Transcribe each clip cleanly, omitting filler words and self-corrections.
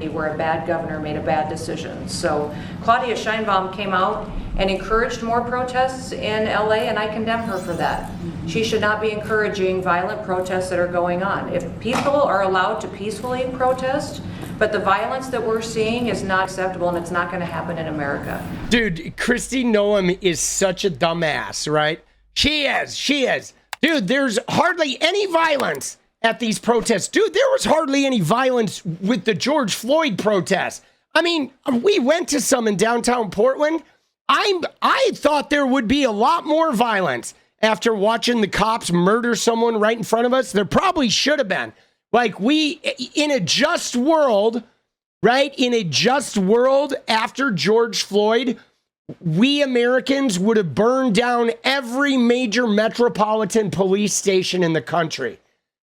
where a bad governor made a bad decision. So 𝗙𝗪𝗡 came out and encouraged more protests in LA, and I condemn her for that. She should not be encouraging violent protests that are going on. If people are allowed to peacefully protest, but the violence that we're seeing is not acceptable, and it's not going to happen in America. Dude, Kristi Noem is such a dumbass, right? She is. Dude, there's hardly any violence at these protests. Dude, there was hardly any violence with the George Floyd protests. I mean, we went to some in downtown Portland. I thought there would be a lot more violence after watching the cops murder someone right in front of us. There probably should have been. Like, in a just world, right? In a just world after George Floyd, we Americans would have burned down every major metropolitan police station in the country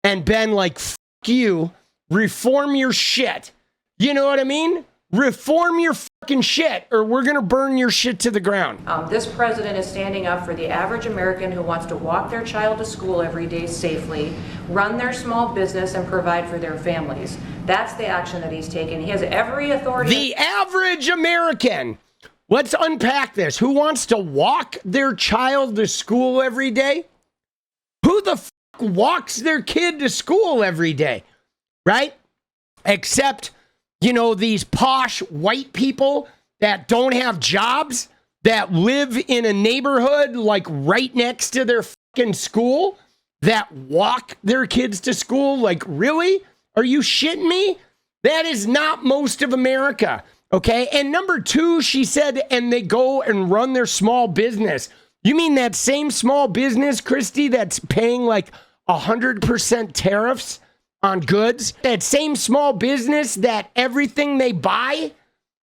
and been like, F you, reform your shit. You know what I mean? Reform your fucking shit, or we're going to burn your shit to the ground. This president is standing up for the average American who wants to walk their child to school every day safely, run their small business, and provide for their families. That's the action that he's taken. He has every authority. The average American. Let's unpack this. Who wants to walk their child to school every day? Who the fuck walks their kid to school every day? Right? Except, you know, these posh white people that don't have jobs, that live in a neighborhood like right next to their fucking school, that walk their kids to school. Like, really? Are you shitting me? That is not most of America. Okay. And number two, she said, and they go and run their small business. You mean that same small business, Kristi, that's paying like 100% tariffs on goods? That same small business that everything they buy,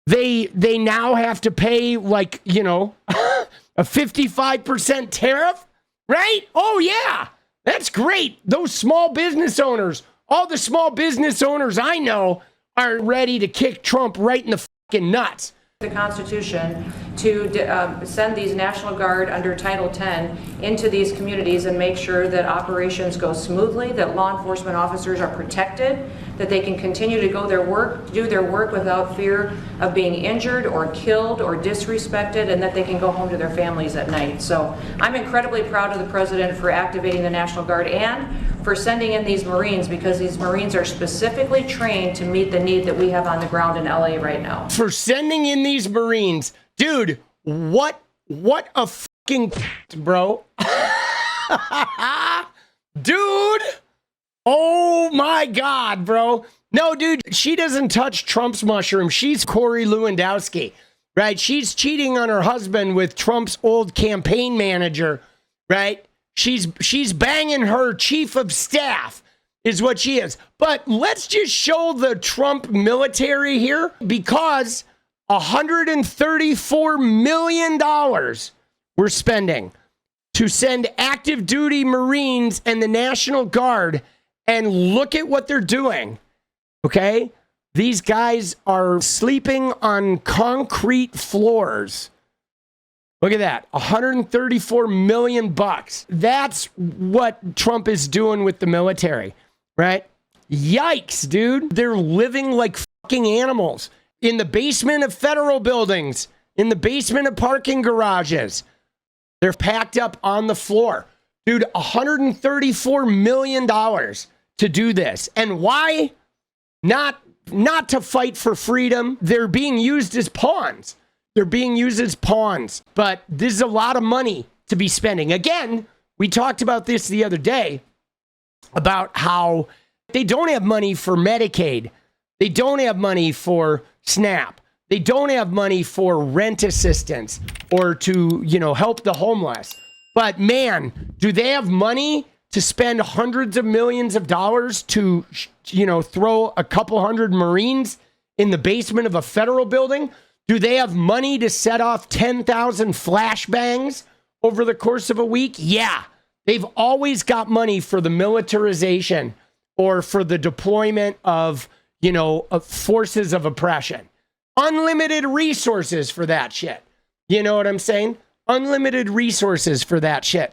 they now have to pay like, you know, a 55% tariff, right? Oh yeah, that's great. Those small business owners, all the small business owners I know are ready to kick Trump right in the fucking nuts. The Constitution to send these National Guard under Title X into these communities and make sure that operations go smoothly, that law enforcement officers are protected, that they can continue to do their work without fear of being injured or killed or disrespected, and that they can go home to their families at night. So I'm incredibly proud of the president for activating the National Guard and for sending in these Marines, because these Marines are specifically trained to meet the need that we have on the ground in LA right now. For sending in these Marines, dude, what a fucking bro. Dude, oh my God, bro. No, dude, she doesn't touch Trump's mushroom. She's Corey Lewandowski, right? She's cheating on her husband with Trump's old campaign manager, right? She's banging her chief of staff is what she is. But let's just show the Trump military here, because $134 million we're spending to send active duty Marines and the National Guard, and look at what they're doing. Okay? These guys are sleeping on concrete floors. Look at that. $134 million. That's what Trump is doing with the military, right? Yikes, dude. They're living like fucking animals in the basement of federal buildings, in the basement of parking garages. They're packed up on the floor. Dude, $134 million to do this. And why? Not to fight for freedom. They're being used as pawns. They're being used as pawns, but this is a lot of money to be spending. Again, we talked about this the other day about how they don't have money for Medicaid. They don't have money for SNAP. They don't have money for rent assistance or to, you know, help the homeless. But man, do they have money to spend hundreds of millions of dollars to, you know, throw a couple hundred Marines in the basement of a federal building? Do they have money to set off 10,000 flashbangs over the course of a week? Yeah. They've always got money for the militarization or for the deployment of, you know, of forces of oppression. Unlimited resources for that shit. You know what I'm saying? Unlimited resources for that shit.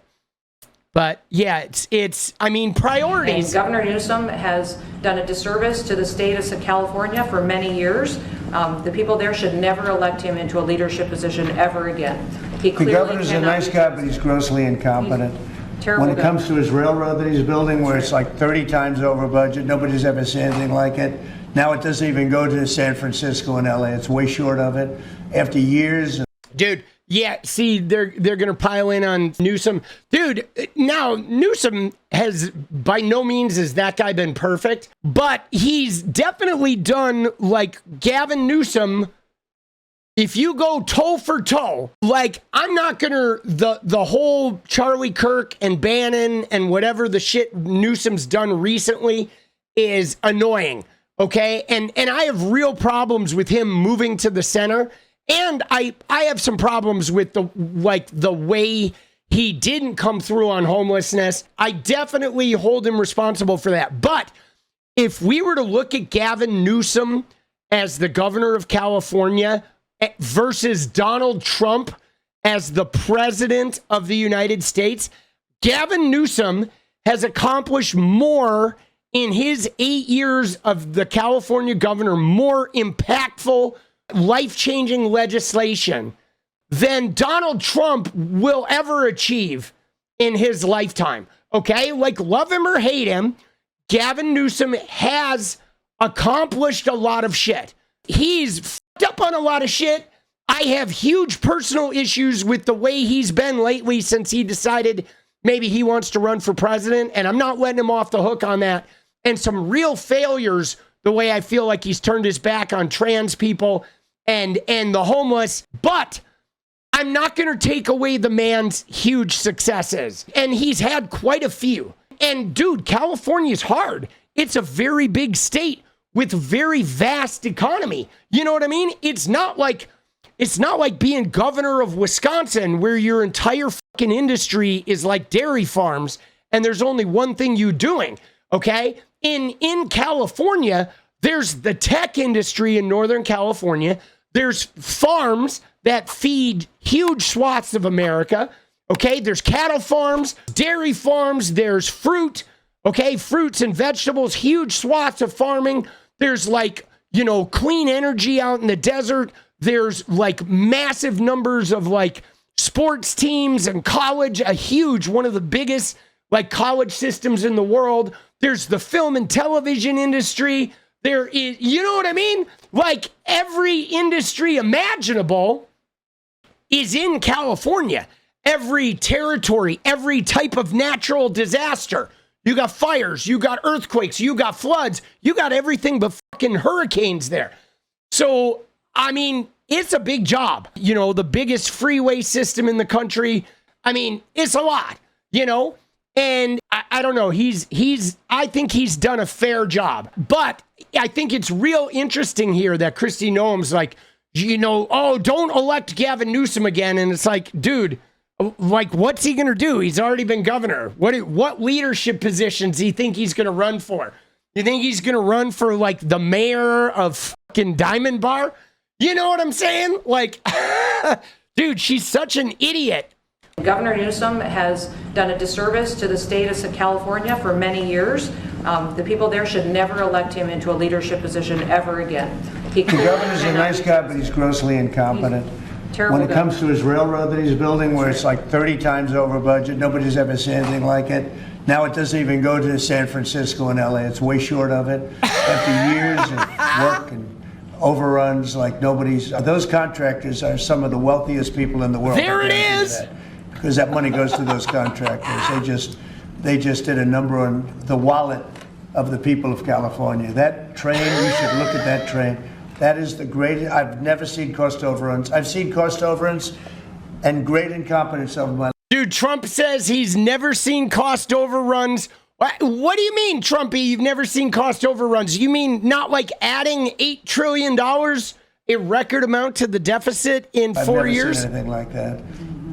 But yeah, it's I mean, priorities. And Governor Newsom has done a disservice to the state of California for many years. The people there should never elect him into a leadership position ever again. He The clearly governor's a cannot nice guy, but he's grossly incompetent. terrible When it guy. comes to his railroad that he's building, where it's like 30 times over budget, nobody's ever seen anything like it. Now it doesn't even go to San Francisco and LA. It's way short of it. After years. Dude, yeah, see, they're going to pile in on Newsom. Dude, now, Newsom has, by no means has that guy been perfect, but he's definitely done, like, Gavin Newsom. If you go toe for toe, like, I'm not going to, the whole Charlie Kirk and Bannon and whatever the shit Newsom's done recently is annoying, okay? And I have real problems with him moving to the center. And I have some problems with the way he didn't come through on homelessness. I definitely hold him responsible for that. But if we were to look at Gavin Newsom as the governor of California versus Donald Trump as the president of the United States, Gavin Newsom has accomplished more in his 8 years of the California governor, more impactful, life-changing legislation than Donald Trump will ever achieve in his lifetime. Okay? Like, love him or hate him, Gavin Newsom has accomplished a lot of shit. He's fucked up on a lot of shit. I have huge personal issues with the way he's been lately since he decided maybe he wants to run for president, and I'm not letting him off the hook on that. And some real failures, the way I feel like he's turned his back on trans people and the homeless, but I'm not going to take away the man's huge successes. And he's had quite a few. And dude, California's hard. It's a very big state with a very vast economy. You know what I mean? It's not like being governor of Wisconsin where your entire fucking industry is like dairy farms and there's only one thing you're doing, okay? In California, there's the tech industry in Northern California. There's farms that feed huge swaths of America, okay? There's cattle farms, dairy farms, there's fruit, okay? Fruits and vegetables, huge swaths of farming. There's like, you know, clean energy out in the desert. There's like massive numbers of like sports teams and college, one of the biggest like college systems in the world. There's the film and television industry. There is, you know what I mean? Like every industry imaginable is in California. Every territory, every type of natural disaster. You got fires, you got earthquakes, you got floods, you got everything but fucking hurricanes there. So, I mean, it's a big job. You know, the biggest freeway system in the country. I mean, it's a lot, you know? And I don't know, I think he's done a fair job. But I think it's real interesting here that Kristi Noem's like, you know, oh, don't elect Gavin Newsom again. And it's like, dude, like, what's he going to do? He's already been governor. What leadership positions do you think he's going to run for? You think he's going to run for, like, the mayor of fucking Diamond Bar? You know what I'm saying? Like, dude, she's such an idiot. Governor Newsom has done a disservice to the state of California for many years. The people there should never elect him into a leadership position ever again. The governor's a nice guy, but he's grossly incompetent. When it comes to his railroad that he's building, where it's like 30 times over budget, nobody's ever seen anything like it. Now it doesn't even go to San Francisco and LA. It's way short of it. After years of work and overruns like nobody's. Those contractors are some of the wealthiest people in the world. There it is. Because that money goes to those contractors. They just did a number on the wallet of the people of California. That train, you should look at that train. That is the greatest. I've never seen cost overruns. I've seen cost overruns and great incompetence over my life. Dude, Trump says he's never seen cost overruns. What do you mean, Trumpy? You've never seen cost overruns? You mean not like adding $8 trillion, a record amount to the deficit in 4 years? I've never seen anything like that.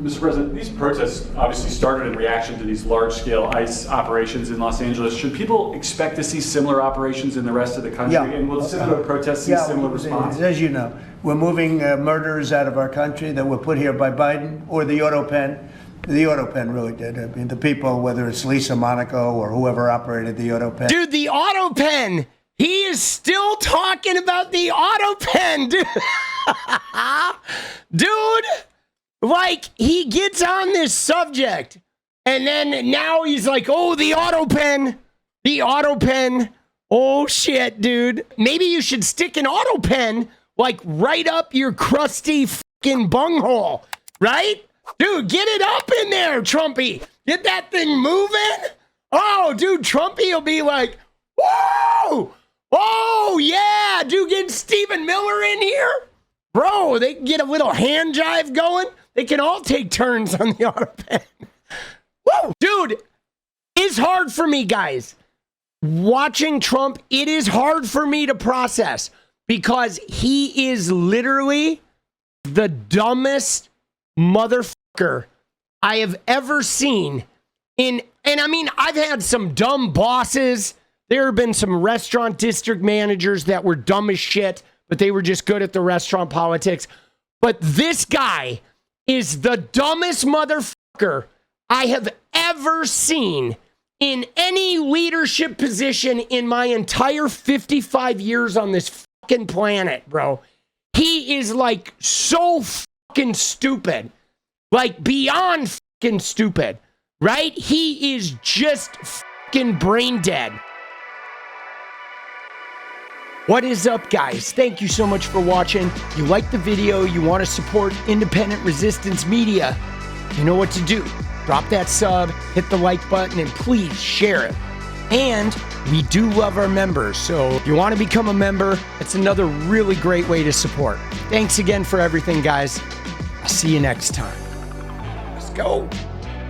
Mr. President, these protests obviously started in reaction to these large-scale ICE operations in Los Angeles. Should people expect to see similar operations in the rest of the country? Yeah. And will similar protests see similar response? As you know, we're moving murderers out of our country that were put here by Biden or the auto pen. The auto pen really did. I mean, the people, whether it's Lisa Monaco or whoever operated the auto pen. Dude, the auto pen. He is still talking about the auto pen, dude. Dude, like, he gets on this subject, and then now he's like, oh, the auto pen. The auto pen. Oh, shit, dude. Maybe you should stick an auto pen, like, right up your crusty fucking bunghole, right? Dude, get it up in there, Trumpy. Get that thing moving. Oh, dude, Trumpy will be like, whoa! Oh, yeah, dude, get Stephen Miller in here. Bro, they can get a little hand jive going. They can all take turns on the auto pen. Whoa, dude, it's hard for me, guys. Watching Trump, it is hard for me to process because he is literally the dumbest motherfucker I have ever seen and I mean, I've had some dumb bosses. There have been some restaurant district managers that were dumb as shit, but they were just good at the restaurant politics. But this guy is the dumbest motherfucker I have ever seen in any leadership position in my entire 55 years on this fucking planet, bro. He is like so fucking stupid. Like beyond fucking stupid, right? He is just fucking brain dead. What is up, guys? Thank you so much for watching. You like the video, you want to support independent resistance media, you know what to do. Drop that sub, hit the like button, and please share it. And we do love our members, so if you want to become a member, it's another really great way to support. Thanks again for everything, guys. I'll see you next time. Let's go.